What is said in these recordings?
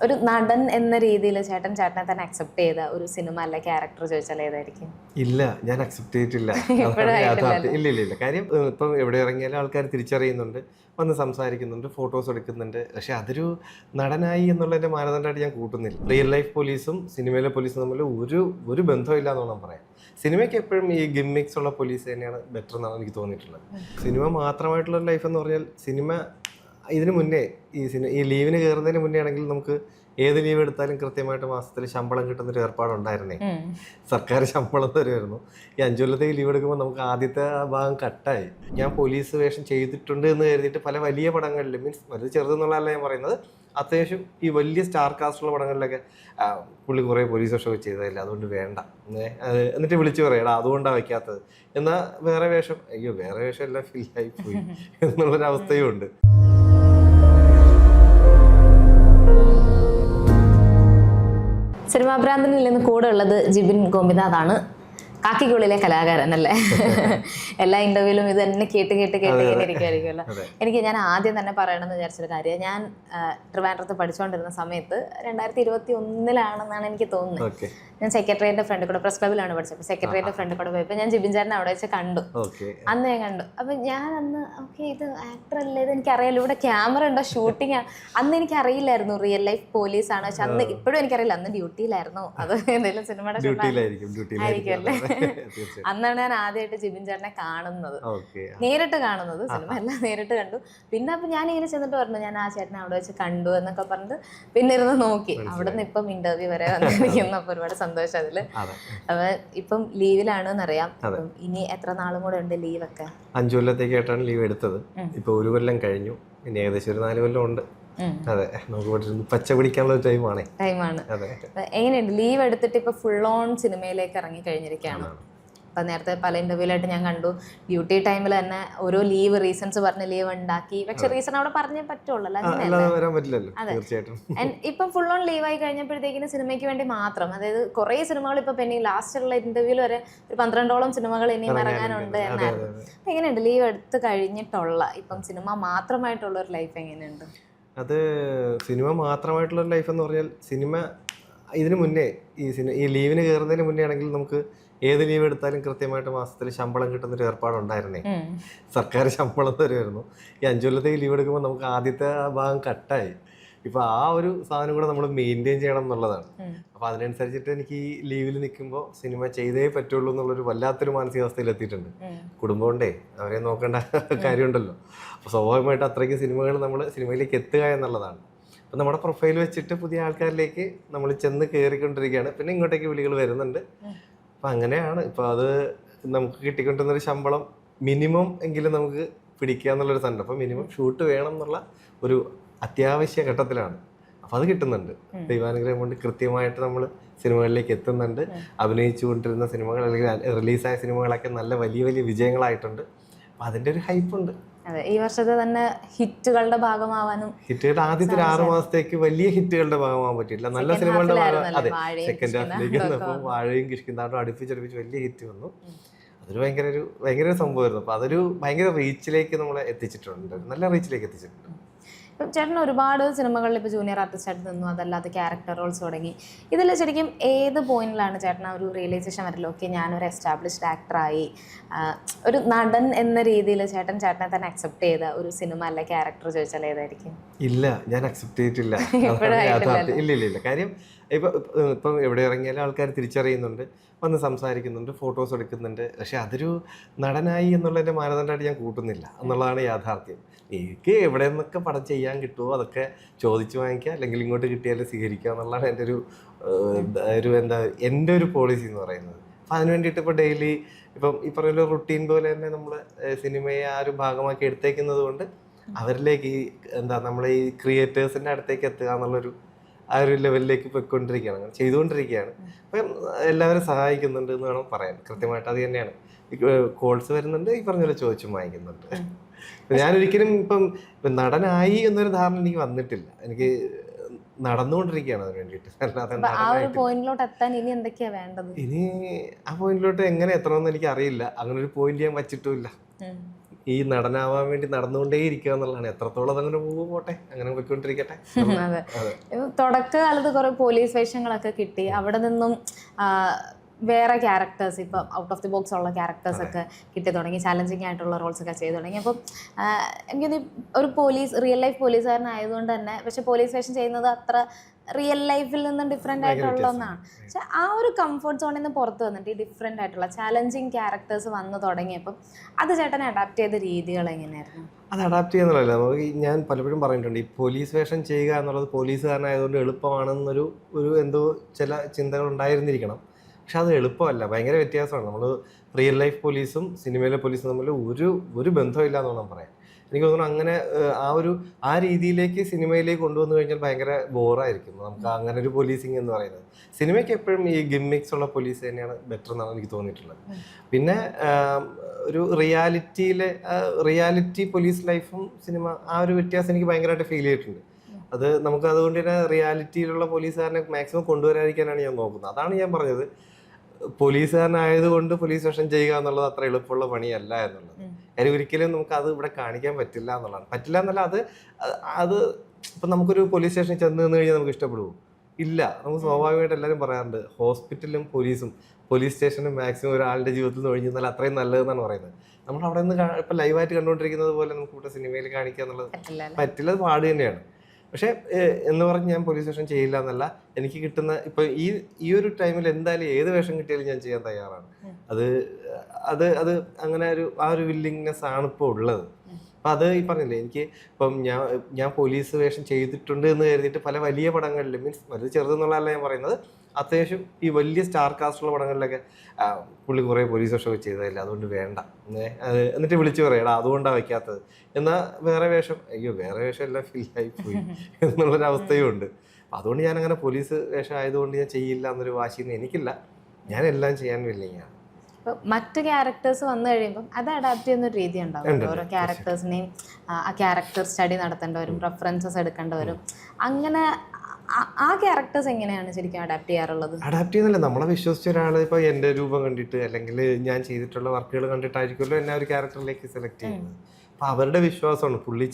ഒരു നടൻ എന്ന രീതിയിൽ ചേട്ടനെ തന്നെ അക്സെപ്റ്റ് ചെയ്ത ഒരു സിനിമ അല്ല ക്യാരക്ടർ ചോദിച്ചാൽ ഏതായിരിക്കും? ഇല്ല, ഞാൻ അക്സെപ്റ്റ് ചെയ്തിട്ടില്ല. ഇല്ല. കാര്യം ഇപ്പം എവിടെ ഇറങ്ങിയാലും ആൾക്കാർ തിരിച്ചറിയുന്നുണ്ട്, വന്ന് സംസാരിക്കുന്നുണ്ട്, ഫോട്ടോസ് എടുക്കുന്നുണ്ട്. പക്ഷെ അതൊരു നടനായി എന്നുള്ളതിന്റെ മാനദണ്ഡമായിട്ട് ഞാൻ കൂട്ടുന്നില്ല. റിയൽ ലൈഫ് പോലീസും സിനിമയിലെ പോലീസും തമ്മിൽ ഒരു ബന്ധമില്ല എന്ന് വേണം പറയാം. സിനിമയ്ക്ക് എപ്പോഴും ഈ ഗിമ്മിക്സ് ഉള്ള പോലീസ് തന്നെയാണ് ബെറ്റർ എന്നാണ് എനിക്ക് തോന്നിയിട്ടുള്ളത്. സിനിമ മാത്രമായിട്ടുള്ള ലൈഫ് എന്ന് പറഞ്ഞാൽ, സിനിമ ഇതിന് മുന്നേ ഈ ലീവിന് കയറുന്നതിന് മുന്നേ ആണെങ്കിൽ നമുക്ക് ഏത് ലീവ് എടുത്താലും കൃത്യമായിട്ട് മാസത്തിൽ ശമ്പളം കിട്ടുന്നൊരു ഏർപ്പാടുണ്ടായിരുന്നേ. സർക്കാർ ശമ്പളം തരുമായിരുന്നു. ഈ 5 കൊല്ലത്തേക്ക് ലീവ് എടുക്കുമ്പോൾ നമുക്ക് ആദ്യത്തെ ഭാഗം കട്ടായി. ഞാൻ പോലീസ് വേഷം ചെയ്തിട്ടുണ്ട് എന്ന് കരുതിയിട്ട് പല വലിയ പടങ്ങളിലും, മീൻസ് വലുത് ചെറുതെന്നുള്ളതല്ല ഞാൻ പറയുന്നത്, അത്യാവശ്യം ഈ വലിയ സ്റ്റാർ കാസ്റ്റുള്ള പടങ്ങളിലൊക്കെ പുള്ളി കുറേ പോലീസ് വേഷമൊക്കെ ചെയ്തതല്ല, അതുകൊണ്ട് വേണ്ട എന്നിട്ട് വിളിച്ചു പറയടാ അതുകൊണ്ടാണ് വയ്ക്കാത്തത്. എന്നാൽ വേറെ വേഷം, അയ്യോ വേറെ വേഷം എല്ലാം ഫില്ലായി പോയി എന്നുള്ളൊരവസ്ഥയും ഉണ്ട്. സിനിമാ ഭ്രാന്തനിൽ നിന്ന് കൂടെ ഉള്ളത് ജിബിൻ ഗോപിനാഥാണ്, കാക്കിക്കുള്ളിലെ കലാകാരൻ അല്ലേ? എല്ലാ ഇന്റർവ്യൂവിലും ഇത് തന്നെ കേട്ട് ഇരിക്കുമായിരിക്കുമല്ലോ. ഞാൻ ആദ്യം തന്നെ പറയണമെന്ന് വിചാരിച്ചൊരു കാര്യം, ഞാൻ ട്രിവാൻഡ്രത്ത് പഠിച്ചുകൊണ്ടിരുന്ന സമയത്ത് 2021 എനിക്ക് തോന്നുന്നത്, ഞാൻ സെക്രട്ടറിയുടെ ഫ്രണ്ട് കൂടെ, പ്രസ് ക്ലബിലാണ് പഠിച്ചത്. അപ്പോൾ സെക്രട്ടറിയുടെ ഫ്രണ്ട് കൂടെ പോയപ്പോൾ ഞാൻ ജിബിൻ ചേട്ടനെ അവിടെ വെച്ച് കണ്ടു. അന്ന് ഞാൻ കണ്ടു. അപ്പം ഞാൻ അന്ന് ഇത് ആക്ടർ അല്ലേ, ഇത് എനിക്കറിയാലോ, ഇവിടെ ക്യാമറ ഉണ്ടോ, ഷൂട്ടിംഗ് ആണ്. അന്ന് എനിക്കറിയില്ലായിരുന്നു റിയൽ ലൈഫ് പോലീസ് ആണ്. പക്ഷെ അന്ന് ഇപ്പോഴും എനിക്കറിയില്ല അന്ന് ഡ്യൂട്ടിയിലായിരുന്നു, അത് എന്തെങ്കിലും സിനിമയുടെ ആയിരിക്കുമല്ലേ. അന്നാണ് ഞാൻ ആദ്യമായിട്ട് ജിബിൻ ചേട്ടനെ കാണുന്നത്, നേരിട്ട് കാണുന്നത്. സിനിമ എല്ലാം നേരിട്ട് കണ്ടു. പിന്നെ അപ്പൊ ഞാൻ ഇങ്ങനെ ചെന്നിട്ട് പറഞ്ഞു, ഞാൻ ആ ചേട്ടനെ അവിടെ വെച്ച് കണ്ടു എന്നൊക്കെ പറഞ്ഞിട്ട് പിന്നെ ഇരുന്ന് നോക്കി. അവിടെ നിന്ന് ഇപ്പം ഇന്റർവ്യൂ വരെ വന്നിരിക്കുന്നു. അപ്പൊ ഒരുപാട് സന്തോഷം അതില്. അപ്പൊ ഇപ്പം ലീവിലാണെന്നറിയാം. ഇനി എത്ര നാളും കൂടെ ഉണ്ട് ലീവൊക്കെ? 5 കൊല്ലത്തേക്കായിട്ടാണ് ലീവ് എടുത്തത്. ഇപ്പൊ 1 കൊല്ലം കഴിഞ്ഞു, ഇനി ഏകദേശം ഒരു 4 കൊല്ലം ഉണ്ട്. അതെ, നമുക്ക് പച്ച പിടിക്കാനുള്ള ടൈമാണ്. എങ്ങനെയുണ്ട് ലീവ് എടുത്തിട്ട് ഇപ്പൊ ഫുൾ ഓൺ സിനിമയിലേക്ക് ഇറങ്ങി കഴിഞ്ഞിരിക്കുകയാണ്? അപ്പൊ നേരത്തെ പല ഇന്റർവ്യൂലായിട്ട് ഞാൻ കണ്ടു, ഡ്യൂട്ടി ടൈമിൽ തന്നെ ഓരോ ലീവ് റീസൺസ് പറഞ്ഞ് ലീവ് ഉണ്ടാക്കി. പക്ഷെ റീസൺ അവിടെ പറഞ്ഞേ പറ്റുള്ളൂ, ഇപ്പം ഫുൾ ഓൺ ലീവ് ആയി കഴിഞ്ഞപ്പോഴത്തേക്കിന് സിനിമയ്ക്ക് വേണ്ടി മാത്രം, അതായത് കുറെ സിനിമകൾ ഇപ്പൊ പിന്നെ ലാസ്റ്റുള്ള ഇന്റർവ്യൂല് വരെ ഒരു 12ഓളം സിനിമകൾ ഇനിയും ഇറങ്ങാനുണ്ട് എന്നായിരുന്നു. അപ്പൊ എങ്ങനെയുണ്ട് ലീവ് എടുത്ത് കഴിഞ്ഞിട്ടുള്ള ഇപ്പം സിനിമ മാത്രമായിട്ടുള്ള ഒരു ലൈഫ് എങ്ങനെയുണ്ട്? അത് സിനിമ മാത്രമായിട്ടുള്ള ലൈഫ് എന്ന് പറഞ്ഞാൽ, സിനിമ ഇതിന് മുന്നേ ഈ ലീവിന് കയറുന്നതിന് മുന്നേ ആണെങ്കിൽ നമുക്ക് ഏത് ലീവ് എടുത്താലും കൃത്യമായിട്ട് മാസത്തിൽ ശമ്പളം കിട്ടുന്നൊരു ഏർപ്പാടുണ്ടായിരുന്നേ. സർക്കാർ ശമ്പളം തരുമായിരുന്നു. ഈ 5 കൊല്ലത്തേക്ക് ലീവ് എടുക്കുമ്പോൾ നമുക്ക് ആദ്യത്തെ ഭാഗം കട്ടായി. ഇപ്പൊ ആ ഒരു സാധനം കൂടെ നമ്മൾ മെയിൻറ്റെയിൻ ചെയ്യണം എന്നുള്ളതാണ്. അപ്പൊ അതിനനുസരിച്ചിട്ട് എനിക്ക് ഈ ലീവിൽ നിൽക്കുമ്പോൾ സിനിമ ചെയ്തേ പറ്റുള്ളൂ എന്നുള്ളൊരു വല്ലാത്തൊരു മാനസികാവസ്ഥയിൽ എത്തിയിട്ടുണ്ട്. കുടുംബം കൊണ്ടേ അവരെ നോക്കേണ്ട കാര്യമുണ്ടല്ലോ. അപ്പൊ സ്വാഭാവികമായിട്ട് അത്രയ്ക്ക് സിനിമകൾ നമ്മൾ സിനിമയിലേക്ക് എത്തുക എന്നുള്ളതാണ്. അപ്പം നമ്മുടെ പ്രൊഫൈൽ വെച്ചിട്ട് പുതിയ ആൾക്കാരിലേക്ക് നമ്മൾ ചെന്ന് കയറിക്കൊണ്ടിരിക്കുകയാണ്. പിന്നെ ഇങ്ങോട്ടേക്ക് വിളികൾ വരുന്നുണ്ട്. അപ്പം അങ്ങനെയാണ്. ഇപ്പം അത് നമുക്ക് കിട്ടിക്കൊണ്ടിരുന്നൊരു ശമ്പളം മിനിമം എങ്കിലും നമുക്ക് പിടിക്കുക എന്നുള്ളൊരു സാധനം. അപ്പം മിനിമം ഷൂട്ട് വേണം എന്നുള്ള ഒരു അത്യാവശ്യ ഘട്ടത്തിലാണ്. അപ്പം അത് കിട്ടുന്നുണ്ട്. ദൈവാനുഗ്രഹം കൊണ്ട് കൃത്യമായിട്ട് നമ്മൾ സിനിമകളിലേക്ക് എത്തുന്നുണ്ട്. അഭിനയിച്ചുകൊണ്ടിരുന്ന സിനിമകൾ അല്ലെങ്കിൽ റിലീസായ സിനിമകളൊക്കെ നല്ല വലിയ വലിയ വിജയങ്ങളായിട്ടുണ്ട്. അപ്പം അതിൻ്റെ ഒരു ഹൈപ്പുണ്ട്. ഈ വർഷത്തെ തന്നെ ഹിറ്റുകളുടെ ഭാഗമാവാനും, ഹിറ്റുകളുടെ ആദ്യത്തെ 6 മാസത്തേക്ക് വലിയ ഹിറ്റുകളുടെ ഭാഗമാവാൻ പറ്റിയില്ല. നല്ല സിനിമകളുടെ അതെ, സെക്കൻഡ് ഹാഫിലേക്ക് വന്നപ്പോൾ വാഴയും കിഷ്കിന്താണ്ടും അടുപ്പിച്ചടുപ്പിച്ച് വലിയ ഹിറ്റ് വന്നു. അതൊരു ഭയങ്കര സംഭവമായിരുന്നു. അപ്പൊ അതൊരു ഭയങ്കര റീച്ചിലേക്ക് നമ്മളെ എത്തിച്ചിട്ടുണ്ട്, നല്ല റീച്ചിലേക്ക് എത്തിച്ചിട്ടുണ്ട്. ഇപ്പം ചേട്ടൻ ഒരുപാട് സിനിമകളിൽ ഇപ്പോൾ ജൂനിയർ ആർട്ടിസ്റ്റായിട്ട് നിന്നു, അതല്ലാതെ ക്യാരക്ടർ റോൾസ് തുടങ്ങി. ഇതിൽ ശരിക്കും ഏത് പോയിന്റിലാണ് ചേട്ടൻ ഒരു റിയലൈസേഷൻ വരല്ലോ, ഓക്കെ ഞാനൊരു എസ്റ്റാബ്ലിഷ്ഡ് ആക്ടറായി, ഒരു നടൻ എന്ന രീതിയിൽ ചേട്ടനെ തന്നെ അക്സെപ്റ്റ് ചെയ്ത ഒരു സിനിമ അല്ല ക്യാരക്ടർ ചോദിച്ചാൽ ഏതായിരിക്കും? ഇല്ല, ഞാൻ അക്സെപ്റ്റ് ചെയ്തിട്ടില്ല. ഇല്ല. കാര്യം ഇപ്പം എവിടെ ഇറങ്ങിയാലും ആൾക്കാർ തിരിച്ചറിയുന്നുണ്ട്, വന്ന് സംസാരിക്കുന്നുണ്ട്, ഫോട്ടോസ് എടുക്കുന്നുണ്ട്. പക്ഷെ അതൊരു നടനായി എന്നുള്ളതിന്റെ മാനദണ്ഡമായിട്ട് ഞാൻ കൂട്ടുന്നില്ല എന്നുള്ളതാണ് യാഥാർത്ഥ്യം. എനിക്ക് എവിടെ നിന്നൊക്കെ പടം ചെയ്യാൻ കിട്ടുമോ അതൊക്കെ ചോദിച്ചു വാങ്ങിക്കുക, അല്ലെങ്കിൽ ഇങ്ങോട്ട് കിട്ടിയാലും സ്വീകരിക്കുക എന്നുള്ളതാണ് എൻ്റെ ഒരു പോളിസി എന്ന് പറയുന്നത്. അപ്പം അതിന് വേണ്ടിയിട്ട് ഇപ്പോൾ ഡെയിലി ഇപ്പം ഈ പറയുന്ന റുട്ടീൻ പോലെ തന്നെ നമ്മൾ സിനിമയെ ആ ഒരു ഭാഗമാക്കി എടുത്തേക്കുന്നത് കൊണ്ട് അവരിലേക്ക് നമ്മളെ ഈ ക്രിയേറ്റേഴ്സിൻ്റെ അടുത്തേക്ക് എത്തുക എന്നുള്ളൊരു ആ ഒരു ലെവലിലേക്ക് പോയിക്കൊണ്ടിരിക്കുകയാണ്, അങ്ങനെ ചെയ്തുകൊണ്ടിരിക്കുകയാണ്. അപ്പം എല്ലാവരും സഹായിക്കുന്നുണ്ട് എന്ന് വേണം പറയാൻ. കൃത്യമായിട്ട് അത് തന്നെയാണ്. കോൾസ് വരുന്നുണ്ട്, ഈ പറഞ്ഞ പോലെ ചോദിച്ചും വാങ്ങിക്കുന്നുണ്ട്. ഞാനൊരിക്കലും ഇപ്പം നടനായി എന്നൊരു ധാരണ എനിക്ക് വന്നിട്ടില്ല. എനിക്ക് നടന്നുകൊണ്ടിരിക്കുകയാണ് അതിന് വേണ്ടിയിട്ട്. ഇനി ആ പോയിന്റിലോട്ട് എങ്ങനെ എത്തണമെന്ന് എനിക്ക് അറിയില്ല. അങ്ങനെ ഒരു പോയിന്റ് ഞാൻ വച്ചിട്ടുമില്ല. ഈ നടനാവാൻ വേണ്ടി നടന്നുകൊണ്ടേ ഇരിക്കുക എന്നുള്ളതാണ്. എത്രത്തോളം അതങ്ങനെ പോട്ടെ, അങ്ങനെ പോയിക്കൊണ്ടിരിക്കട്ടെ. അതെ, തുടക്കകാലത്ത് കുറെ പോലീസ് വേഷങ്ങളൊക്കെ കിട്ടി, അവിടെ നിന്നും വേറെ ക്യാരക്ടേഴ്സ്, ഇപ്പം ഔട്ട് ഓഫ് ദി ബോക്സ് ഉള്ള ക്യാരക്ടേഴ്സ് ഒക്കെ കിട്ടി തുടങ്ങി, ചാലഞ്ചിങ് ആയിട്ടുള്ള റോൾസ് ഒക്കെ ചെയ്തു തുടങ്ങി. അപ്പം എനിക്ക് ഒരു റിയൽ ലൈഫ് പോലീസുകാരനായതുകൊണ്ട് തന്നെ, പക്ഷെ പോലീസ് വേഷം ചെയ്യുന്നത് അത്ര റിയൽ ലൈഫിൽ നിന്നും ഡിഫറെൻ്റ് ആയിട്ടുള്ള ഒന്നാണ്. പക്ഷെ ആ ഒരു കംഫർട്ട് സോണിൽ നിന്ന് പുറത്ത് വന്നിട്ട് ഈ ഡിഫറെൻ്റ് ആയിട്ടുള്ള ചാലഞ്ചിങ് ക്യാരക്ടേഴ്സ് വന്നു തുടങ്ങിയപ്പം അത് ചേട്ടനെ അഡാപ്റ്റ് ചെയ്ത രീതികൾ എങ്ങനെയായിരുന്നു? അത് അഡാപ്റ്റ് ചെയ്യുന്നില്ല. നമുക്ക് ഞാൻ പലപ്പോഴും പറഞ്ഞിട്ടുണ്ട്, ഈ പോലീസ് വേഷം ചെയ്യുക എന്നുള്ളത് പോലീസുകാരനായതുകൊണ്ട് എളുപ്പമാണെന്നൊരു എന്തോ ചില ചിന്തകൾ ഉണ്ടായിരുന്നിരിക്കണം. പക്ഷെ അത് എളുപ്പമല്ല, ഭയങ്കര വ്യത്യാസമാണ്. നമ്മൾ റിയൽ ലൈഫ് പോലീസും സിനിമയിലെ പോലീസും തമ്മിൽ ഒരു ബന്ധമില്ല എന്ന് വേണം പറയാൻ. എനിക്ക് തോന്നുന്നു അങ്ങനെ ആ രീതിയിലേക്ക് സിനിമയിലേക്ക് കൊണ്ടുവന്നു കഴിഞ്ഞാൽ ഭയങ്കര ബോറായിരിക്കും നമുക്ക് അങ്ങനെ ഒരു പോലീസിങ് എന്ന് പറയുന്നത്. സിനിമയ്ക്ക് എപ്പോഴും ഈ ഗിമ്മിക്സ് ഉള്ള പോലീസ് തന്നെയാണ് ബെറ്റർ എന്നാണ് എനിക്ക് തോന്നിയിട്ടുള്ളത്. പിന്നെ ഒരു റിയാലിറ്റി പോലീസ് ലൈഫും സിനിമ, ആ ഒരു വ്യത്യാസം എനിക്ക് ഭയങ്കരമായിട്ട് ഫീൽ ചെയ്തിട്ടുണ്ട്. അത് നമുക്ക് അതുകൊണ്ട് തന്നെ റിയാലിറ്റിയിലുള്ള പോലീസുകാരനെ മാക്സിമം കൊണ്ടുവരാതിരിക്കാനാണ് ഞാൻ നോക്കുന്നത്. അതാണ് ഞാൻ പറഞ്ഞത്, പോലീസുകാരനായതുകൊണ്ട് പോലീസ് വേഷം ചെയ്യുക എന്നുള്ളത് അത്ര എളുപ്പമുള്ള പണിയല്ല എന്നുള്ളത്. കാര്യം ഒരിക്കലും നമുക്ക് അത് ഇവിടെ കാണിക്കാൻ പറ്റില്ല എന്നുള്ളതാണ്. പറ്റില്ല എന്നല്ല, അത് ഇപ്പം നമുക്കൊരു പോലീസ് സ്റ്റേഷനിൽ ചെന്ന് നിന്ന് കഴിഞ്ഞാൽ നമുക്ക് ഇഷ്ടപ്പെടുമോ? ഇല്ല. നമുക്ക് സ്വാഭാവികമായിട്ട് എല്ലാവരും പറയാറുണ്ട്, ഹോസ്പിറ്റലും പോലീസ് സ്റ്റേഷനും മാക്സിമം ഒരാളുടെ ജീവിതത്തിൽ നിന്ന് ഒഴിഞ്ഞു നിന്നാൽ അത്രയും നല്ലതെന്നാണ് പറയുന്നത്. നമ്മൾ അവിടെ നിന്ന് ഇപ്പം ലൈവായിട്ട് കണ്ടുകൊണ്ടിരിക്കുന്നത് പോലെ നമുക്ക് ഇവിടെ സിനിമയിൽ കാണിക്കുക എന്നുള്ളത് പറ്റില്ല, അത് പാട് തന്നെയാണ്. പക്ഷേ എന്ന് പറഞ്ഞ് ഞാൻ പോലീസ് വേഷം ചെയ്യില്ല എന്നല്ല, എനിക്ക് കിട്ടുന്ന ഇപ്പം ഈ ഒരു ടൈമിൽ എന്തായാലും ഏത് വേഷം കിട്ടിയാലും ഞാൻ ചെയ്യാൻ തയ്യാറാണ്. അത് അങ്ങനെ ആ ഒരു വില്ലിങ്നെസ് ആണ് ഇപ്പോൾ ഉള്ളത്. അപ്പം അത് ഈ പറഞ്ഞില്ലേ, എനിക്ക് ഇപ്പം ഞാൻ പോലീസ് വേഷം ചെയ്തിട്ടുണ്ട് എന്ന് കരുതിയിട്ട് പല വലിയ പടങ്ങളിലും, മീൻസ് വലിയ ചെറുതെന്നുള്ളതല്ല ഞാൻ പറയുന്നത്, അത്യാവശ്യം ഈ വലിയ സ്റ്റാർ കാസ്റ്റുള്ള പടങ്ങളിലൊക്കെ പുള്ളി കുറേ പോലീസ് വേഷമൊക്കെ ചെയ്തതല്ലേ, അതുകൊണ്ട് വേണ്ട എന്നിട്ട് വിളിച്ചു പറയടാ അതുകൊണ്ടാണ് വയ്ക്കാത്തത്. എന്നാൽ വേറെ വേഷം എല്ലാം ഫില്ലായി പോയി എന്നുള്ളൊരവസ്ഥയും ഉണ്ട്. അതുകൊണ്ട് ഞാനങ്ങനെ പോലീസ് വേഷം ആയതുകൊണ്ട് ഞാൻ ചെയ്യില്ല എന്നൊരു വാശിയൊന്നും എനിക്കില്ല. ഞാൻ എല്ലാം ചെയ്യാൻ വില്ലിങ്ങാണ്. മറ്റ് ക്യാരക്ടേഴ്സ് വന്നു കഴിയുമ്പം അത് അഡാപ്റ്റ് ചെയ്യുന്ന ഒരു രീതി ഉണ്ടാവും. ഓരോ ക്യാരക്ടേഴ്സിനെയും ആ ക്യാരക്ടർ സ്റ്റഡി നടത്തേണ്ടവരും റെഫറൻസസ് എടുക്കേണ്ടവരും, അങ്ങനെ ആ ക്യാരക്ടേഴ്സ് എങ്ങനെയാണ് ശരിക്കും അഡാപ്റ്റ് ചെയ്യാറുള്ളത്? അഡാപ്റ്റ് ചെയ്യുന്നില്ല, നമ്മളെ വിശ്വസിച്ച ഒരാൾ ഇപ്പോൾ എൻ്റെ രൂപം കണ്ടിട്ട് അല്ലെങ്കിൽ ഞാൻ ചെയ്തിട്ടുള്ള വർക്കുകൾ കണ്ടിട്ടായിരിക്കുമല്ലോ എന്നെ ഒരു ക്യാരക്ടറിലേക്ക് സെലക്ട് ചെയ്യുന്നത്. അപ്പോൾ അവരുടെ വിശ്വാസമാണ് പുള്ളി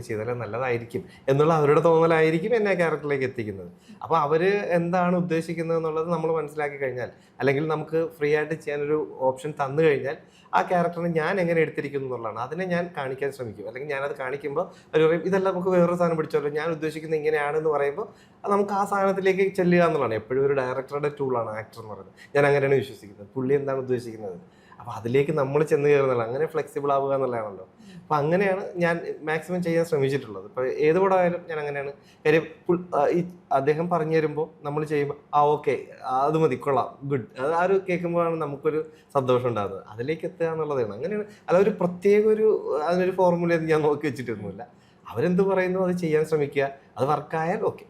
ചെയ്താലേ നല്ലതായിരിക്കും എന്നുള്ള അവരുടെ തോന്നലായിരിക്കും എന്നെ ആ ക്യാരക്ടറിലേക്ക് എത്തിക്കുന്നത്. അപ്പോൾ അവർ എന്താണ് ഉദ്ദേശിക്കുന്നത് എന്നുള്ളത് നമ്മൾ മനസ്സിലാക്കി കഴിഞ്ഞാൽ, അല്ലെങ്കിൽ നമുക്ക് ഫ്രീ ആയിട്ട് ചെയ്യാനൊരു ഓപ്ഷൻ തന്നു കഴിഞ്ഞാൽ, ആ ക്യാരക്ടറിനെ ഞാൻ എങ്ങനെ എടുത്തിരിക്കുന്നു എന്നുള്ളതാണ് അതിനെ ഞാൻ കാണിക്കാൻ ശ്രമിക്കും. അല്ലെങ്കിൽ ഞാനത് കാണിക്കുമ്പോൾ അവർ പറയും ഇതെല്ലാം നമുക്ക് വേറൊരു സാധനം പിടിച്ചല്ലോ, ഞാൻ ഉദ്ദേശിക്കുന്നത് ഇങ്ങനെയാണെന്ന് പറയുമ്പോൾ നമുക്ക് ആ സാധനത്തിലേക്ക് ചെല്ലുക എന്നുള്ളതാണ്. എപ്പോഴും ഒരു ഡയറക്ടറുടെ ടൂളാണ് ആക്ടർ എന്ന് പറയുന്നത്. ഞാൻ അങ്ങനെയാണ് വിശ്വസിക്കുന്നത്. പുള്ളി എന്താണ് ഉദ്ദേശിക്കുന്നത് അപ്പോൾ അതിലേക്ക് നമ്മൾ ചെന്ന് കയറുന്നില്ല, അങ്ങനെ ഫ്ലെക്സിബിൾ ആവുക എന്നുള്ളതാണല്ലോ. അപ്പോൾ അങ്ങനെയാണ് ഞാൻ മാക്സിമം ചെയ്യാൻ ശ്രമിച്ചിട്ടുള്ളത്. ഇപ്പോൾ ഏത് പടമായാലും ഞാൻ അങ്ങനെയാണ്. കാര്യം ഈ അദ്ദേഹം പറഞ്ഞു തരുമ്പോൾ നമ്മൾ ചെയ്യുമ്പോൾ ഓക്കെ അത് മതി, കൊള്ളാം, ഗുഡ്, അത് ആ ഒരു കേൾക്കുമ്പോഴാണ് നമുക്കൊരു സന്തോഷം ഉണ്ടാകുന്നത്. അതിലേക്ക് എത്തുക എന്നുള്ളതാണ്. അങ്ങനെയാണ്. അല്ല അതിനൊരു ഫോർമുല ഞാൻ നോക്കി വെച്ചിട്ടൊന്നുമില്ല. അവരെന്ത് പറയുന്നു അത് ചെയ്യാൻ ശ്രമിക്കുക, അത് വർക്കായാൽ ഓക്കെ.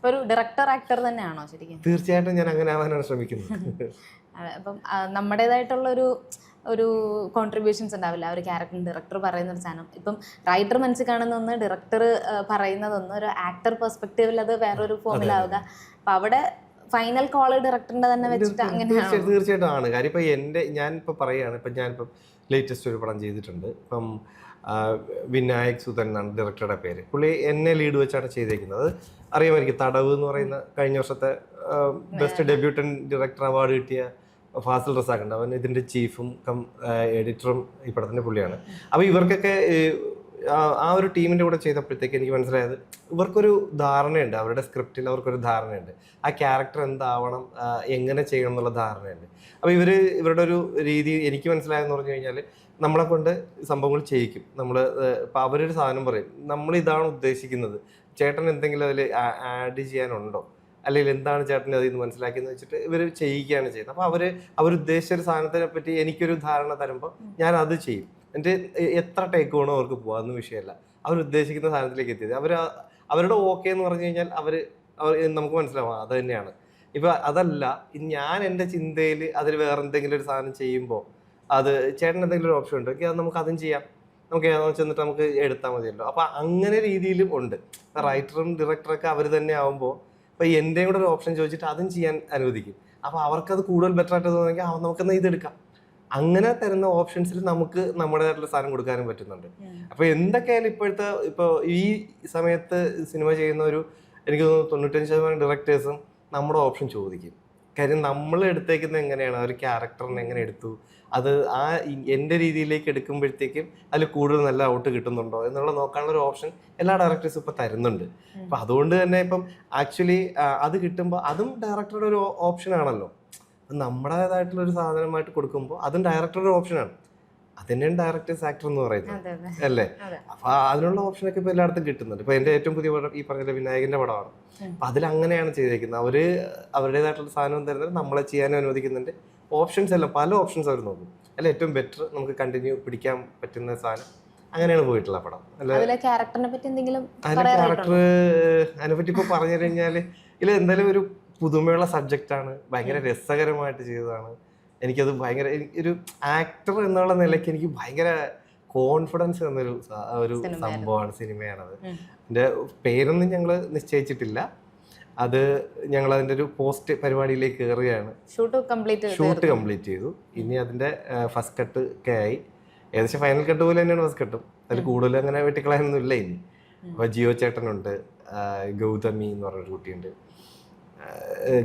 ഒരു ഡയറക്ടർ ആക്ടർ തന്നെയാണോ ശരിക്കും? തീർച്ചയായിട്ടും ഞാൻ അങ്ങനെ ആവാനാണ് ശ്രമിക്കുന്നത്. അപ്പം നമ്മുടേതായിട്ടുള്ള ഒരു കോൺട്രിബ്യൂഷൻസ് ഉണ്ടാവില്ല ഒരു ക്യാരക്ടറിന്. ഡയറക്ടർ പറയുന്ന ഒരു സാധനം ഇപ്പം റൈറ്റർ മനസ്സിൽ കാണുന്ന ഒന്ന്, ഡയറക്ടർ പറയുന്നതൊന്ന്, ഒരു ആക്ടർ പെർസ്പെക്റ്റീവിൽ അത് വേറൊരു ഫോമിലാവുക. അപ്പം അവിടെ ഫൈനൽ കോള് ഡയറക്ടറിന്റെ തന്നെ വെച്ചിട്ട് അങ്ങനെയാണ്. തീർച്ചയായിട്ടും ആണ്. കാര്യം ഇപ്പം ഞാനിപ്പോൾ പറയുകയാണ്, ഇപ്പം ഞാനിപ്പം ലേറ്റസ്റ്റ് ഒരു പടം ചെയ്തിട്ടുണ്ട്. ഇപ്പം വിനായക് സുധൻ എന്നാണ് ഡയറക്ടറുടെ പേര്. പുള്ളി എന്നെ ലീഡ് വെച്ചാണ് ചെയ്തേക്കുന്നത്. അറിയാമായിരിക്കും, തടവ് എന്ന് പറയുന്ന കഴിഞ്ഞ വർഷത്തെ ബെസ്റ്റ് ഡെബ്യൂട്ടൻ ഡയറക്ടർ അവാർഡ് കിട്ടിയ ഫാസിൽ റസാഖ് ഉണ്ട്. അവൻ ഇതിൻ്റെ ചീഫും എഡിറ്ററും ഈ പടത്തിൻ്റെ പുള്ളിയാണ്. അപ്പോൾ ഇവർക്കൊക്കെ ആ ഒരു ടീമിൻ്റെ കൂടെ ചെയ്തപ്പോഴത്തേക്ക് എനിക്ക് മനസ്സിലായത് ഇവർക്കൊരു ധാരണയുണ്ട്, അവരുടെ സ്ക്രിപ്റ്റിൽ അവർക്കൊരു ധാരണയുണ്ട്, ആ ക്യാരക്ടർ എന്താവണം, എങ്ങനെ ചെയ്യണം എന്നുള്ള ധാരണയുണ്ട്. അപ്പോൾ ഇവരുടെ ഒരു രീതി എനിക്ക് മനസ്സിലായെന്ന് പറഞ്ഞു കഴിഞ്ഞാൽ, നമ്മളെ കൊണ്ട് സംഭവങ്ങൾ ചെയ്യിക്കും. ഇപ്പോൾ അവരൊരു സാധനം പറയും, നമ്മളിതാണ് ഉദ്ദേശിക്കുന്നത്, ചേട്ടൻ എന്തെങ്കിലും അതിൽ ആഡ് ചെയ്യാനുണ്ടോ, അല്ലെങ്കിൽ എന്താണ് ചേട്ടൻ അതിൽ നിന്ന് മനസ്സിലാക്കിയെന്ന് വെച്ചിട്ട് ഇവർ ചെയ്യിക്കുകയാണ് ചെയ്യുന്നത്. അപ്പോൾ അവരുദ്ദേശിച്ച ഒരു സാധനത്തിനെ പറ്റി എനിക്കൊരു ധാരണ തരുമ്പോൾ ഞാൻ അത് ചെയ്യും. എൻ്റെ എത്ര ടേക്ക് വേണോ അവർക്ക് പോകാം, അതൊന്നും വിഷയമല്ല. അവരുദ്ദേശിക്കുന്ന സാധനത്തിലേക്ക് എത്തിയത് അവരുടെ ഓക്കെ എന്ന് പറഞ്ഞു കഴിഞ്ഞാൽ അവർ നമുക്ക് മനസ്സിലാവാം അത് തന്നെയാണ്. ഇപ്പം അതല്ല, ഞാൻ എൻ്റെ ചിന്തയിൽ അതിൽ വേറെ എന്തെങ്കിലും ഒരു സാധനം ചെയ്യുമ്പോൾ അത് ചേട്ടൻ എന്തെങ്കിലും ഒരു ഓപ്ഷൻ ഉണ്ടെങ്കിൽ അത് നമുക്ക് അതും ചെയ്യാം, നമുക്ക് ഏതാണെന്ന് ചെന്നിട്ട് നമുക്ക് എടുത്താൽ മതിയല്ലോ. അപ്പം അങ്ങനെ രീതിയിലും ഉണ്ട്. റൈറ്ററും ഡയറക്ടറൊക്കെ അവർ തന്നെ ആകുമ്പോൾ അപ്പോൾ എൻ്റെയും കൂടെ ഒരു ഓപ്ഷൻ ചോദിച്ചിട്ട് അതും ചെയ്യാൻ അനുവദിക്കും. അപ്പോൾ അവർക്കത് കൂടുതൽ ബെറ്റർ ആയിട്ട് തോന്നുമെങ്കിൽ നമുക്കെന്നാൽ ഇതെടുക്കാം, അങ്ങനെ തരുന്ന ഓപ്ഷൻസിൽ നമുക്ക് നമ്മുടേതായിട്ടുള്ള സാധനം കൊടുക്കാനും പറ്റുന്നുണ്ട്. അപ്പോൾ എന്തൊക്കെയായാലും ഇപ്പോൾ ഈ സമയത്ത് സിനിമ ചെയ്യുന്ന എനിക്ക് തോന്നുന്നു 95% ഡയറക്ടേഴ്സും നമ്മുടെ ഓപ്ഷൻ ചോദിക്കും. കാര്യം നമ്മൾ എടുത്തേക്കുന്നത് എങ്ങനെയാണ്, ഒരു ക്യാരക്ടറിനെ എങ്ങനെ എടുത്തു, അത് എൻ്റെ രീതിയിലേക്ക് എടുക്കുമ്പോഴത്തേക്കും അതിൽ കൂടുതൽ നല്ല ഔട്ട് കിട്ടുന്നുണ്ടോ എന്നുള്ള നോക്കാനുള്ള ഒരു ഓപ്ഷൻ എല്ലാ ഡയറക്ടേഴ്സും ഇപ്പം തരുന്നുണ്ട്. അപ്പം അതുകൊണ്ട് തന്നെ ഇപ്പം ആക്ച്വലി അത് കിട്ടുമ്പോൾ അതും ഡയറക്ടറുടെ ഒരു ഓപ്ഷൻ ആണല്ലോ. നമ്മുടേതായിട്ടുള്ള ഒരു സാധനമായിട്ട് കൊടുക്കുമ്പോൾ അതും ഡയറക്ടറുടെ ഓപ്ഷനാണ്. അതന്നെയാണ് ഡയറക്ടേഴ്സ് ആക്ടർ എന്ന് പറയുന്നത്, അല്ലേ? അപ്പൊ അതിനുള്ള ഓപ്ഷനൊക്കെ ഇപ്പൊ എല്ലായിടത്തും കിട്ടുന്നുണ്ട്. ഇപ്പൊ എന്റെ ഏറ്റവും പുതിയ പടം ഈ പറഞ്ഞ വിനായകന്റെ പടമാണ്. അപ്പൊ അതിലങ്ങനെയാണ് ചെയ്തിരിക്കുന്നത്. അവരുടേതായിട്ടുള്ള സാധനം തരുന്നത്, നമ്മളെ ചെയ്യാനും അനുവദിക്കുന്നുണ്ട്. ഓപ്ഷൻസ് എല്ലാം പല ഓപ്ഷൻസ് അവർ നോക്കും. അല്ല ഏറ്റവും ബെറ്റർ നമുക്ക് കണ്ടിന്യൂ പിടിക്കാൻ പറ്റുന്ന സാധനം അങ്ങനെയാണ് പോയിട്ടുള്ള പടം. ക്യാരക്ടറിനെ പറ്റി എന്തെങ്കിലും അതിനെപ്പറ്റി ഇപ്പൊ പറഞ്ഞു കഴിഞ്ഞാല് ഇതിൽ എന്തായാലും ഒരു പുതുമയുള്ള സബ്ജക്റ്റാണ്, ഭയങ്കര രസകരമായിട്ട് ചെയ്തതാണ്. എനിക്കത് ഭയങ്കര ഒരു ആക്ടർ എന്നുള്ള നിലയ്ക്ക് എനിക്ക് ഭയങ്കര കോൺഫിഡൻസ് എന്നൊരു സംഭവമാണ്, സിനിമയാണത്. എൻ്റെ പേരൊന്നും ഞങ്ങൾ നിശ്ചയിച്ചിട്ടില്ല. അത് ഞങ്ങൾ അതിൻ്റെ ഒരു പോസ്റ്റ് പരിപാടിയിലേക്ക് കയറുകയാണ്. ഷൂട്ട് കംപ്ലീറ്റ് ചെയ്തു. ഇനി അതിൻ്റെ ഫസ്റ്റ് കട്ട് ഒക്കെ ആയി. ഏകദേശം ഫൈനൽ കട്ട് പോലെ തന്നെയാണ് ഫസ്റ്റ് കട്ടും. അതിൽ കൂടുതൽ അങ്ങനെ വെട്ടിക്കളയാനൊന്നും ഇല്ല ഇനി. അപ്പോൾ ജിയോ ചേട്ടനുണ്ട്, ഗൗതമി എന്ന് പറഞ്ഞൊരു കുട്ടിയുണ്ട്,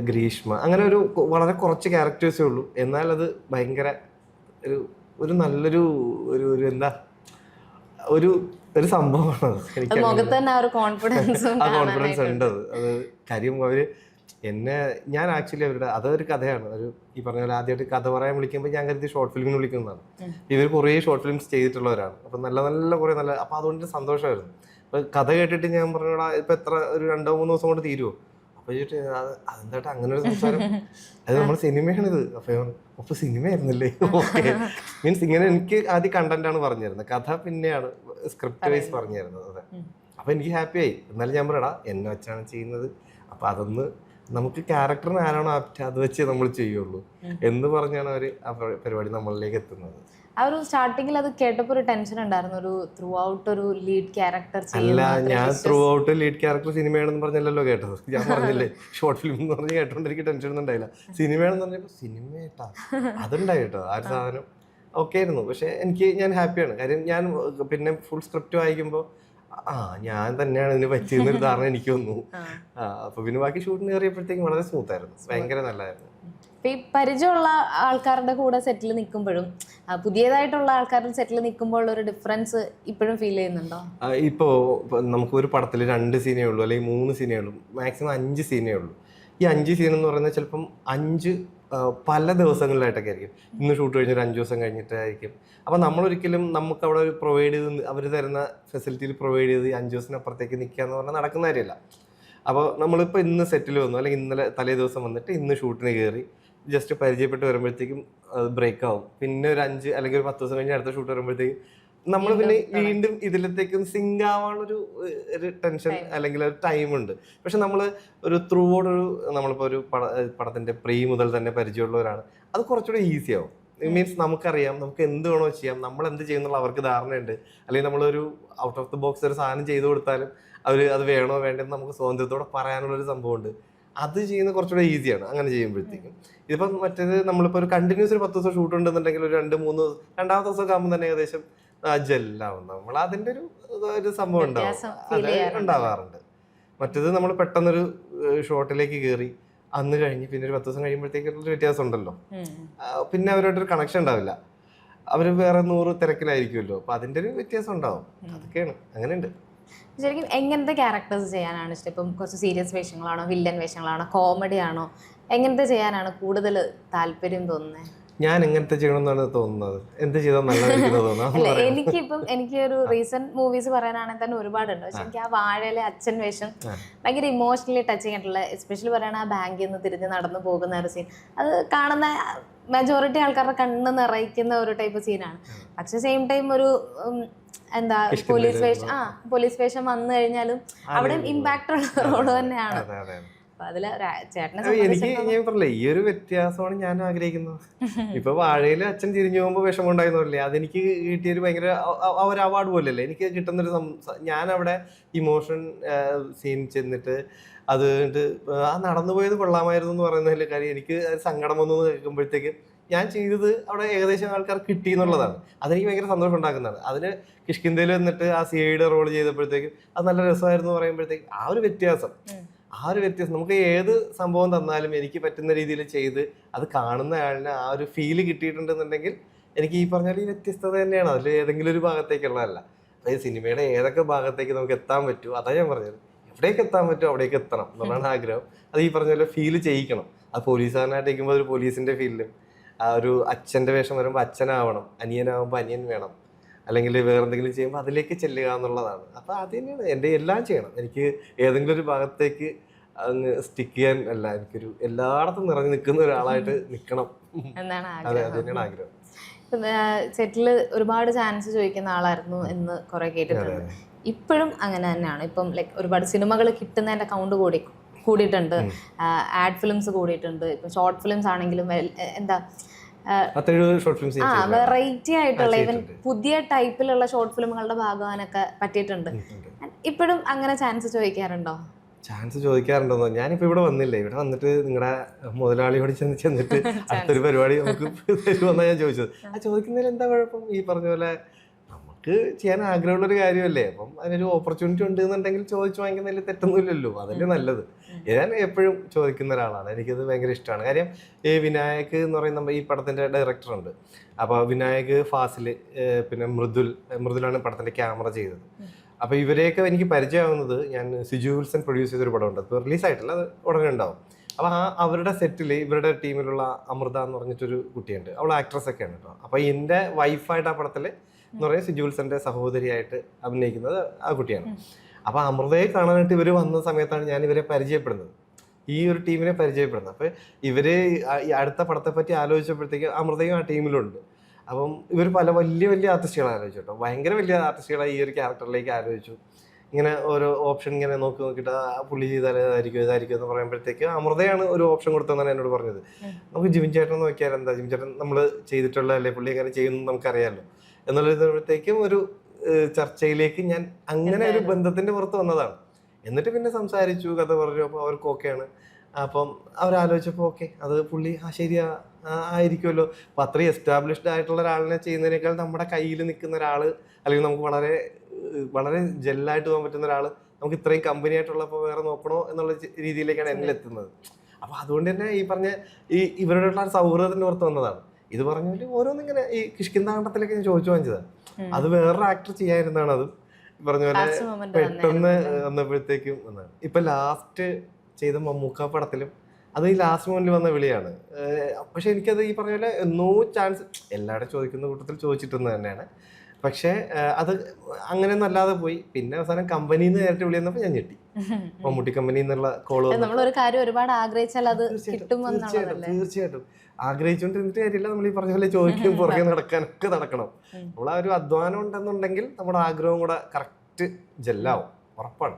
ഗ്രീഷ്മ, അങ്ങനെ വളരെ കുറച്ച് ക്യാരക്ടേഴ്സേ ഉള്ളൂ. എന്നാൽ അത് ഭയങ്കര ഒരു നല്ലൊരു എന്താ ഒരു സംഭവമാണ്. എനിക്ക് കോൺഫിഡൻസ് ഉണ്ട്. അത് കാര്യം ഞാൻ ആക്ച്വലി അതൊരു കഥയാണ്. ഈ പറഞ്ഞ പോലെ ആദ്യമായിട്ട് കഥ പറയാൻ വിളിക്കുമ്പോൾ ഞാൻ കരുതി ഷോർട്ട് ഫിലിമിന് വിളിക്കുന്നതാണ്. ഇവർ കുറേ ഷോർട്ട് ഫിലിംസ് ചെയ്തിട്ടുള്ളവരാണ്. അപ്പൊ നല്ല കുറേ അപ്പൊ അതുകൊണ്ട് സന്തോഷമായിരുന്നു. അപ്പൊ കഥ കേട്ടിട്ട് ഞാൻ പറഞ്ഞോടാ ഇപ്പൊ എത്ര ഒരു 2-3 ദിവസം കൊണ്ട് തീരുമോ? അപ്പൊ അതെന്താ അങ്ങനെ ഒരു സംസാരം, അത് നമ്മുടെ സിനിമയാണിത്. അപ്പൊ സിനിമയായിരുന്നല്ലേ, ഓക്കെ. മീൻസ് ഇങ്ങനെ എനിക്ക് ആദ്യം കണ്ടന്റാണ് പറഞ്ഞു തരുന്നത്, കഥ പിന്നെയാണ് സ്ക്രിപ്റ്റ് വൈസ് പറഞ്ഞു തരുന്നത്. അതെ. അപ്പൊ എനിക്ക് ഹാപ്പി ആയി. എന്നാലും ഞാൻ പറയടാ എന്നെ വെച്ചാണ് ചെയ്യുന്നത്, അപ്പൊ അതൊന്ന് നമുക്ക് ക്യാരക്ടറിന് ആരാണോ ആപ്റ്റ് അത് വെച്ച് നമ്മൾ ചെയ്യുള്ളൂ എന്ന് പറഞ്ഞാണ് അവര് ആ പരിപാടി നമ്മളിലേക്ക് എത്തുന്നത്. ആ ഒരു സ്റ്റാർട്ടിങ്ങിൽ അത് കേട്ടപ്പോൾ ഒരു ടെൻഷൻ ഉണ്ടായിരുന്നു, ഒരു ത്രൂ ഔട്ട് ഒരു ലീഡ് ക്യാരക്ടർ. അല്ല, ഞാൻ ത്രൂ ഔട്ട് ലീഡ് ക്യാരക്ടർ സിനിമയാണെന്ന് പറഞ്ഞല്ലോ കേട്ടത്. ഞാൻ പറഞ്ഞില്ലേ ഷോർട്ട് ഫിലിം എന്ന് പറഞ്ഞ് കേട്ടോണ്ട് എനിക്ക് ടെൻഷൻ ഒന്നും ഉണ്ടായില്ല. സിനിമയാണെന്ന് പറഞ്ഞപ്പോ സിനിമ കേട്ടാ അതുണ്ടായി കേട്ടോ. ആ ഒരു സാധനം ഓക്കെ ആയിരുന്നു. പക്ഷെ ഞാൻ ഹാപ്പിയാണ്. കാര്യം ഞാൻ പിന്നെ ഫുൾ സ്ക്രിപ്റ്റ് വായിക്കുമ്പോൾ ഞാൻ തന്നെയാണ് ഇതിന് പറ്റിയെന്നൊരു ധാരണ എനിക്ക് വന്നു. അപ്പൊ പിന്നെ ബാക്കി ഷൂട്ടിന് കയറിയപ്പോഴത്തേക്കും വളരെ സ്മൂത്ത് ആയിരുന്നു, ഭയങ്കര നല്ലതായിരുന്നു. ഈ പരിചയമുള്ള ആൾക്കാരുടെ കൂടെ സെറ്റിൽ നിൽക്കുമ്പോഴും പുതിയതായിട്ടുള്ള ആൾക്കാരുടെ സെറ്റിൽ നിൽക്കുമ്പോൾ ഒരു ഡിഫറൻസ് ഇപ്പോഴും ഫീൽ ചെയ്യുന്നുണ്ടോ? ഇപ്പോ നമുക്ക് ഒരു പടത്തിൽ 2 സീനേ ഉള്ളൂ, അല്ലെങ്കിൽ 3 സീനേ ഉള്ളൂ, മാക്സിമം 5 സീനേ ഉള്ളൂ. ഈ 5 സീൻ എന്ന് പറയുന്നത് ചിലപ്പം 5 പല ദിവസങ്ങളിലായിട്ടൊക്കെ ആയിരിക്കും. ഇന്ന് ഷൂട്ട് കഴിഞ്ഞൊരു 5 ദിവസം കഴിഞ്ഞിട്ടായിരിക്കും. അപ്പം നമ്മളൊരിക്കലും നമുക്ക് അവിടെ പ്രൊവൈഡ് ചെയ്ത് അവർ തരുന്ന ഫെസിലിറ്റിയിൽ പ്രൊവൈഡ് ചെയ്ത് 5 ദിവസത്തിനപ്പുറത്തേക്ക് നിൽക്കുക എന്ന് പറഞ്ഞാൽ നടക്കുന്ന കാര്യമല്ല. അപ്പോൾ നമ്മളിപ്പോൾ ഇന്ന് സെറ്റിൽ വന്നു, അല്ലെങ്കിൽ ഇന്നലെ തലേ ദിവസം വന്നിട്ട് ഇന്ന് ഷൂട്ടിന് കയറി ജസ്റ്റ് പരിചയപ്പെട്ട് വരുമ്പോഴത്തേക്കും അത് ബ്രേക്ക് ആവും. പിന്നെ ഒരു 5 അല്ലെങ്കിൽ ഒരു 10 ദിവസം കഴിഞ്ഞ് അടുത്ത ഷൂട്ട് വരുമ്പോഴത്തേക്കും നമ്മൾ പിന്നെ വീണ്ടും ഇതിലത്തേക്കും സിങ്ക് ആവാനുള്ളൊരു ടെൻഷൻ അല്ലെങ്കിൽ ഒരു ടൈമുണ്ട്. പക്ഷെ നമ്മൾ ഒരു ത്രൂ ഔട്ട് നമ്മളിപ്പോൾ ഒരു പടത്തിന്റെ പ്രീ മുതൽ തന്നെ പരിചയമുള്ളവരാണ്, അത് കുറച്ചുകൂടെ ഈസി ആവും. മീൻസ് നമുക്കറിയാം നമുക്ക് എന്ത് വേണോ ചെയ്യാം, നമ്മൾ എന്ത് ചെയ്യുന്നുള്ള അവർക്ക് ധാരണയുണ്ട്. അല്ലെങ്കിൽ നമ്മളൊരു ഔട്ട് ഓഫ് ദ ബോക്സ് ഒരു സാധനം ചെയ്തു കൊടുത്താലും അത് വേണോ വേണ്ടെന്ന് നമുക്ക് സ്വാതന്ത്ര്യത്തോടെ പറയാനുള്ളൊരു സംഭവമുണ്ട്. അത് ചെയ്യുന്നത് കുറച്ചുകൂടെ ഈസിയാണ് അങ്ങനെ ചെയ്യുമ്പോഴത്തേക്കും. ഇതിപ്പം മറ്റേത് നമ്മളിപ്പോൾ ഒരു കണ്ടിന്യൂസ് ഒരു 10 ദിവസം ഷൂട്ട് ഉണ്ടെന്നുണ്ടെങ്കിൽ ഒരു 2-3 രണ്ടാമത്തെ ദിവസമൊക്കെ ആകുമ്പോൾ തന്നെ ഏകദേശം ജെല്ലാവും. നമ്മൾ അതിൻ്റെ ഒരു സംഭവം ഉണ്ടാവാറുണ്ട്. മറ്റേത് നമ്മൾ പെട്ടെന്നൊരു ഷോട്ടിലേക്ക് കയറി അന്ന് കഴിഞ്ഞ് പിന്നെ ഒരു 10 ദിവസം കഴിയുമ്പോഴത്തേക്കുള്ളൊരു വ്യത്യാസം ഉണ്ടല്ലോ. പിന്നെ അവരോടൊരു കണക്ഷൻ ഉണ്ടാവില്ല, അവർ വേറെ 100 തിരക്കിലായിരിക്കുമല്ലോ. അപ്പൊ അതിൻ്റെ ഒരു വ്യത്യാസം ഉണ്ടാവും. അതൊക്കെയാണ്, അങ്ങനെയുണ്ട്. ശരിക്കും എങ്ങനത്തെ ക്യാരക്ടേഴ്സ് ചെയ്യാനാണ് ഇഷ്ടം? ഇപ്പം കുറച്ച് സീരിയസ് വേഷങ്ങളാണോ, വില്ലൻ വേഷങ്ങളാണോ, കോമഡി ആണോ, എങ്ങനത്തെ ചെയ്യാനാണ് കൂടുതൽ താല്പര്യം തോന്നുന്നത്? ഞാൻ എങ്ങനത്തെ ചെയ്യണമെന്നാണ് തോന്നുന്നത്, എന്ത് ചെയ്താൽ നല്ലതായിരിക്കും. എനിക്കൊരു റീസെന്റ് മൂവീസ് പറയാനാണെങ്കിൽ തന്നെ ഒരുപാടുണ്ട്. പക്ഷെ എനിക്ക് ആ വാഴയിലെ അച്ഛൻ വേഷം ഭയങ്കര ഇമോഷണലി ടച്ചിങ് ആയിട്ടുള്ള, എസ്പെഷ്യലി പറയുകയാണെങ്കിൽ ആ ബാങ്കിൽ നിന്ന് തിരിഞ്ഞ് നടന്നു പോകുന്ന ഒരു സീൻ, അത് കാണുന്ന മെജോറിറ്റി ആൾക്കാരുടെ കണ്ണ് നിറയ്ക്കുന്ന ഒരു ടൈപ്പ് സീനാണ്. പക്ഷെ സെയിം ടൈം ഒരു എന്താ പോലീസ് വേഷം വന്നു കഴിഞ്ഞാലും അവിടെ ഇമ്പാക്ട് ഉള്ള റോള് തന്നെയാണ്. എനിക്ക് ഞാൻ പറഞ്ഞില്ലേ, ഈ ഒരു വ്യത്യാസമാണ് ഞാൻ ആഗ്രഹിക്കുന്നത്. ഇപ്പൊ വാഴയില് അച്ഛൻ തിരിഞ്ഞു പോകുമ്പോ വിഷമം ഉണ്ടായിരുന്നില്ലേ, അതെനിക്ക് കിട്ടിയൊരു ഭയങ്കര ഒരു അവാർഡ് പോലെയല്ലേ എനിക്ക് കിട്ടുന്നൊരു. ഞാൻ അവിടെ ഇമോഷൻ സീൻ ചെന്നിട്ട് അത് നടന്നു പോയത് കൊള്ളാമായിരുന്നു എന്ന് പറയുന്നതിൽ കാര്യം എനിക്ക് സങ്കടം വന്നു കേൾക്കുമ്പോഴത്തേക്ക് ഞാൻ ചെയ്തത് അവിടെ ഏകദേശം ആൾക്കാർക്ക് കിട്ടി എന്നുള്ളതാണ്. അതെനിക്ക് ഭയങ്കര സന്തോഷം ഉണ്ടാക്കുന്നതാണ്. അതിന് കിഷ്കിന്ധയിൽ വന്നിട്ട് ആ സിഐയുടെ റോൾ ചെയ്തപ്പോഴത്തേക്കും അത് നല്ല രസമായിരുന്നു പറയുമ്പോഴത്തേക്കും ആ ഒരു വ്യത്യാസം നമുക്ക് ഏത് സംഭവം തന്നാലും എനിക്ക് പറ്റുന്ന രീതിയിൽ ചെയ്ത് അത് കാണുന്ന ആളിന് ആ ഒരു ഫീല് കിട്ടിയിട്ടുണ്ടെന്നുണ്ടെങ്കിൽ എനിക്ക് ഈ പറഞ്ഞാൽ ഈ വ്യത്യസ്തത തന്നെയാണ്. അതിൽ ഏതെങ്കിലും ഒരു ഭാഗത്തേക്കുള്ളതല്ല. അതായത് സിനിമയുടെ ഏതൊക്കെ ഭാഗത്തേക്ക് നമുക്ക് എത്താൻ പറ്റുമോ അതാ ഞാൻ പറഞ്ഞത്. എവിടേക്ക് എത്താൻ പറ്റുമോ അവിടേക്ക് എത്തണം എന്നുള്ളതാണ് ആഗ്രഹം. അത് ഈ പറഞ്ഞ പോലെ ഫീല് ചെയ്യിക്കണം. അത് പോലീസുകാരനായിട്ട് ഇരിക്കുമ്പോൾ ഒരു പോലീസിന്റെ ഫീലിലും, ആ ഒരു അച്ഛന്റെ വേഷം വരുമ്പോൾ അച്ഛനാവണം, അനിയനാവുമ്പോൾ അനിയൻ വേണം, അല്ലെങ്കിൽ വേറെ എന്തെങ്കിലും ചെയ്യുമ്പോൾ അതിലേക്ക് ചെല്ലുക എന്നുള്ളതാണ്. അപ്പൊ അത് തന്നെയാണ് എൻ്റെ എല്ലാം ചെയ്യണം. എനിക്ക് ഏതെങ്കിലും ഒരു ഭാഗത്തേക്ക് അങ്ങ് സ്റ്റിക്ക് ചെയ്യാൻ അല്ല, എനിക്കൊരു എല്ലായിടത്തും നിറഞ്ഞു നിൽക്കുന്ന ഒരാളായിട്ട് നിൽക്കണം. അതെ, അത് തന്നെയാണ് ആഗ്രഹം. സെറ്റില് ഒരുപാട് ചാൻസ് ചോദിക്കുന്ന ആളായിരുന്നു എന്ന് കുറെ കേട്ടിട്ടുണ്ട്. ഇപ്പോഴും അങ്ങനെ തന്നെയാണ്. ഇപ്പം ലൈക്ക് ഒരുപാട് സിനിമകൾ കിട്ടുന്നതിന്റെ കൗണ്ട് കൂടിയിട്ടുണ്ട്, ആഡ് ഫിലിംസ് കൂടിയിട്ടുണ്ട്. ഇപ്പൊ ഷോർട്ട് ഫിലിംസ് ആണെങ്കിലും എന്താ വെറൈറ്റി ആയിട്ടുള്ള ഈവൻ പുതിയ ടൈപ്പിലുള്ള ഷോർട്ട് ഫിലിമുകളുടെ ഭാഗവാനൊക്കെ പറ്റിയിട്ടുണ്ട്. ഇപ്പോഴും അങ്ങനെ ചാൻസ് ചോദിക്കാറുണ്ടോ? ചാൻസ് ചോദിക്കാറുണ്ടോന്നോ? ഞാനിപ്പോ ഇവിടെ വന്നില്ലേ, ഇവിടെ വന്നിട്ട് നിങ്ങളുടെ മുതലാളിയോട് ചെന്നിട്ട് അടുത്തൊരു പരിപാടി നമുക്ക് തരുമെന്നാ ഞാൻ ചോദിച്ചത്. ആ ചോദിക്കുന്നതിൽ എന്താ കുഴപ്പം? ഈ പറഞ്ഞ പോലെ നമുക്ക് ചെയ്യാൻ ആഗ്രഹമുള്ളൊരു കാര്യമല്ലേ, അപ്പം അതിനൊരു ഓപ്പർച്യൂണിറ്റി ഉണ്ട് എന്നുണ്ടെങ്കിൽ ചോദിച്ചു വാങ്ങിക്കുന്നതിൽ തെറ്റൊന്നുമില്ലല്ലോ, അതല്ലേ നല്ലത്. ഞാൻ എപ്പോഴും ചോദിക്കുന്ന ഒരാളാണ്, എനിക്കത് ഭയങ്കര ഇഷ്ടമാണ്. കാര്യം ഈ വിനായക് എന്ന് പറയുന്ന ഈ പടത്തിന്റെ ഡയറക്ടറുണ്ട്. അപ്പോൾ വിനായക്, ഫാസില്, പിന്നെ മൃദുലാണ് പടത്തിന്റെ ക്യാമറ ചെയ്തത്. അപ്പോൾ ഇവരെയൊക്കെ എനിക്ക് പരിചയമാവുന്നത് ഞാൻ സിജു വിൽസൺ പ്രൊഡ്യൂസ് ചെയ്തൊരു പടമുണ്ട്, അത് റിലീസായിട്ടില്ല, അത് ഉടനെ ഉണ്ടാവും. അപ്പോൾ അവരുടെ സെറ്റിൽ ഇവരുടെ ടീമിലുള്ള അമൃത എന്ന് പറഞ്ഞിട്ടൊരു കുട്ടിയുണ്ട്, അവൾ ആക്ട്രസ് ഒക്കെയാണ് കേട്ടോ. അപ്പോൾ എൻ്റെ വൈഫായിട്ട് ആ പടത്തിൽ എന്ന് പറയുന്നത് സിജു വിൽസന്റെ സഹോദരിയായിട്ട് അഭിനയിക്കുന്നത് ആ കുട്ടിയാണ്. അപ്പോൾ അമൃതയെ കാണാനായിട്ട് ഇവർ വന്ന സമയത്താണ് ഞാൻ ഇവരെ പരിചയപ്പെടുന്നത്, ഈ ഒരു ടീമിനെ പരിചയപ്പെടുന്നത്. അപ്പോൾ ഇവര് അടുത്ത പടത്തെ പറ്റി ആലോചിച്ചപ്പോഴത്തേക്ക് അമൃതയും ആ ടീമിലുണ്ട്. അപ്പം ഇവർ പല വലിയ വലിയ ആർട്ടിസ്റ്റുകളെ ആലോചിച്ചു കേട്ടോ, ഭയങ്കര വലിയ ആർട്ടിസ്റ്റുകളെ ഈ ഒരു ക്യാരക്ടറിലേക്ക് ആലോചിച്ചു. ഇങ്ങനെ ഓരോ ഓപ്ഷൻ ഇങ്ങനെ നോക്കിയിട്ട് പുള്ളി ചെയ്താൽ ഇതായിരിക്കും എന്ന് പറയുമ്പോഴത്തേക്ക് അമൃതയാണ് ഒരു ഓപ്ഷൻ കൊടുത്തതെന്നാണ് എന്നോട് പറഞ്ഞത്. നമുക്ക് ജിമിൻ ചേട്ടൻ നോക്കിയാൽ എന്താ, ജിമിൻ ചേട്ടൻ നമ്മൾ ചെയ്തിട്ടുള്ളതല്ലേ, പുള്ളി എങ്ങനെ ചെയ്യുന്നു നമുക്കറിയാമല്ലോ എന്നുള്ളപ്പോഴത്തേക്കും ഒരു ചർച്ചയിലേക്ക് ഞാൻ അങ്ങനെ ഒരു ബന്ധത്തിന്റെ പുറത്ത് വന്നതാണ്. എന്നിട്ട് പിന്നെ സംസാരിച്ചു, കഥ പറഞ്ഞു. അപ്പോൾ അവർക്ക് ഓക്കെയാണ്. അപ്പം അവരാലോചിച്ചപ്പോൾ ഓക്കെ, അത് പുള്ളി ശരിയാ ആയിരിക്കുമല്ലോ. അപ്പം അത്രയും എസ്റ്റാബ്ലിഷ്ഡ് ആയിട്ടുള്ള ഒരാളിനെ ചെയ്യുന്നതിനേക്കാൾ നമ്മുടെ കയ്യിൽ നിൽക്കുന്ന ഒരാൾ, അല്ലെങ്കിൽ നമുക്ക് വളരെ വളരെ ജെല്ലായിട്ട് പോകാൻ പറ്റുന്ന ഒരാൾ നമുക്ക് ഇത്രയും കമ്പനി ആയിട്ടുള്ളപ്പോൾ വേറെ നോക്കണോ എന്നുള്ള രീതിയിലേക്കാണ് എന്നിൽ എത്തുന്നത്. അപ്പം അതുകൊണ്ട് തന്നെ ഈ പറഞ്ഞ ഇവരോടുള്ള സൗഹൃദത്തിന്റെ പുറത്ത് വന്നതാണ്. ഇത് പറഞ്ഞാൽ ഓരോന്നിങ്ങനെ ഈ കിഷ്കിന്ധാണ്ടത്തിലേക്ക് ഞാൻ ചോദിച്ചു വാങ്ങിച്ചതാണ്. അത് വേറൊരു ആക്ടർ ചെയ്യാതിരുന്നതാണ്. അത് പറഞ്ഞ പോലെ പെട്ടെന്ന് വന്നപ്പോഴത്തേക്കും വന്നതാണ്. ഇപ്പൊ ലാസ്റ്റ് ചെയ്ത മമ്മൂക്ക പടത്തിലും അത് ഈ ലാസ്റ്റ് മൊമെന്റിൽ വന്ന വിളിയാണ്. പക്ഷെ എനിക്കത് ഈ പറഞ്ഞ പോലെ എന്നോ ചാൻസ് എല്ലാവരും ചോദിക്കുന്ന കൂട്ടത്തിൽ ചോദിച്ചിട്ടുന്നത് തന്നെയാണ്. പക്ഷെ അത് അങ്ങനെ നല്ലാതെ പോയി. പിന്നെ അവസാനം കമ്പനിന്ന് നേരിട്ട് വിളി വന്നപ്പോൾ ഞാൻ ഞെട്ടി. മമ്മൂട്ടി കമ്പനി എന്നുള്ള കോള്. നമ്മളൊരു കാര്യം ഒരുപാട് ആഗ്രഹിച്ചാൽ അത് തീർച്ചയായിട്ടും ആഗ്രഹിച്ചുകൊണ്ടിരുന്നിട്ട് കാര്യമില്ല. നമ്മൾ ഈ പറഞ്ഞ പോലെ ചോദിക്കും, പുറകെ നടക്കാനൊക്കെ നടക്കണം. നമ്മൾ ആ ഒരു അധ്വാനം ഉണ്ടെന്നുണ്ടെങ്കിൽ നമ്മുടെ ആഗ്രഹം കൂടെ കറക്റ്റ് ജെല്ലാവും, ഉറപ്പാണ്.